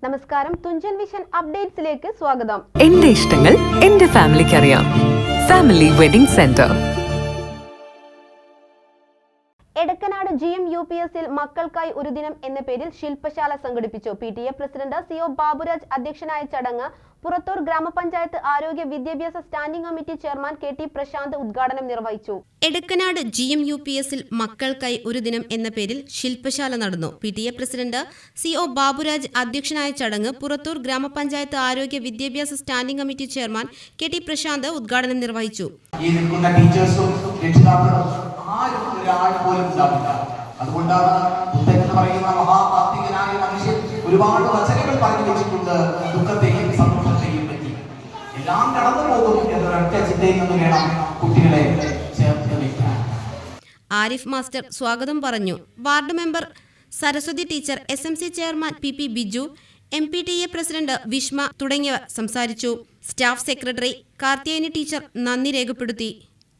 നമസ്കാരം, തുഞ്ചൻ വിഷൻ അപ്ഡേറ്റ്സിലേക്ക് സ്വാഗതം. എന്റെ ഇഷ്ടങ്ങൾ എന്റെ ഫാമിലിക്ക് അറിയാം. Family wedding centre. എടക്കനാട് GMUPSൽ മക്കൾക്കായി ഒരു ദിനം എന്ന പേരിൽ ശില്പശാല സംഘടിപ്പിച്ചു. PTA പ്രസിഡന്റ് CO ബാബുരാജ് അധ്യക്ഷനായ ചടങ്ങ് പുറത്തൂർ ഗ്രാമപഞ്ചായത്ത് ആരോഗ്യ വിദ്യാഭ്യാസ standing committee chairman KT Prashanth ഉദ്ഘാടനം നിർവഹിച്ചു. എടക്കനാട് GMUPSൽ മക്കൾക്കായി ഒരു ദിനം എന്ന പേരിൽ ശില്പശാല നടന്നു. PTA പ്രസിഡന്റ് CO ബാബുരാജ് അധ്യക്ഷനായ ചടങ്ങ് പുറത്തൂർ ഗ്രാമപഞ്ചായത്ത് ആരോഗ്യ വിദ്യാഭ്യാസ standing committee chairman KT Prashanth ഉദ്ഘാടനം നിർവഹിച്ചു. അതുകൊണ്ടാണ് ബുദ്ധൻ എന്ന് പറയുന്ന മഹാകാർത്തികനായ മനുഷ്യൻ ഒരുപാട് വചനങ്ങൾ പറഞ്ഞു വെച്ചിട്ടുണ്ട്. ദുഃഖത്തെയും സന്തോഷത്തെയും പറ്റി എല്ലാം കടന്നു പോകും എന്നൊരൊറ്റ ചിന്തയിൽ നിന്ന് വേണം കുട്ടികളെ ചേർത്ത് വയ്ക്കാൻ. ആരിഫ് മാസ്റ്റർ സ്വാഗതം പറഞ്ഞു. Ward member Saraswathi teacher, SMC chairman PP Biju, MPTA president Vishma തുടങ്ങിയവർ സംസാരിച്ചു. സ്റ്റാഫ് സെക്രട്ടറി കാർത്തിയായനി ടീച്ചർ നന്ദി രേഖപ്പെടുത്തി.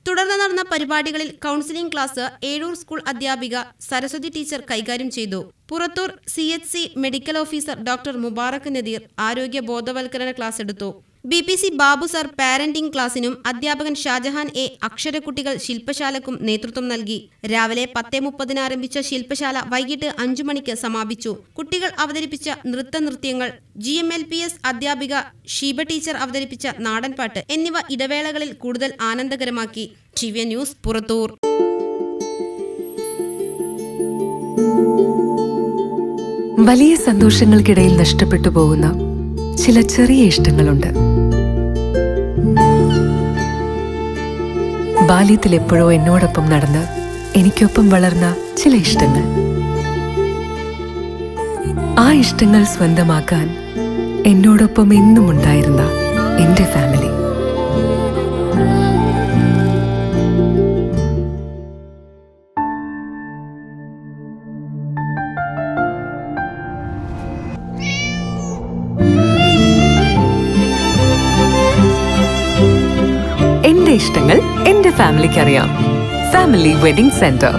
തുടർന്ന് നടന്ന പരിപാടികളിൽ കൗൺസിലിംഗ് ക്ലാസ് ഏഴൂർ സ്കൂൾ അധ്യാപിക സരസ്വതി ടീച്ചർ കൈകാര്യം ചെയ്തു. Purathur CHC medical officer doctor Mubarak Nadir ആരോഗ്യ ബോധവൽക്കരണ ക്ലാസ് എടുത്തു. BPC ബാബു സർ പാരന്റിംഗ് ക്ലാസിനും അധ്യാപകൻ ഷാജഹാൻ A അക്ഷരക്കുട്ടികൾ ശില്പശാലക്കും നേതൃത്വം നൽകി. രാവിലെ 10:30 ആരംഭിച്ച ശില്പശാല വൈകിട്ട് 5 മണിക്ക് സമാപിച്ചു. കുട്ടികൾ അവതരിപ്പിച്ച നൃത്തനൃത്യങ്ങൾ, GMLPS അധ്യാപിക ഷീബ ടീച്ചർ അവതരിപ്പിച്ച നാടൻപാട്ട് എന്നിവ ഇടവേളകളിൽ കൂടുതൽ ആനന്ദകരമാക്കി. TVN news, Purathur. വലിയ സന്തോഷങ്ങൾക്കിടയിൽ നഷ്ടപ്പെട്ടു പോകുന്ന ചില ചെറിയ ഇഷ്ടങ്ങളുണ്ട്. ബാല്യത്തിൽ എപ്പോഴോ എന്നോടൊപ്പം നടന്ന് എനിക്കൊപ്പം വളർന്ന ചില ഇഷ്ടങ്ങൾ. ആ ഇഷ്ടങ്ങൾ സ്വന്തമാക്കാൻ എന്നോടൊപ്പം എന്നും ഉണ്ടായിരുന്ന എന്റെ ഫാമിലി. എന്റെ ഇഷ്ടങ്ങൾ എന്റെ ഫാമിലിക്ക് അറിയാം. Family wedding centre.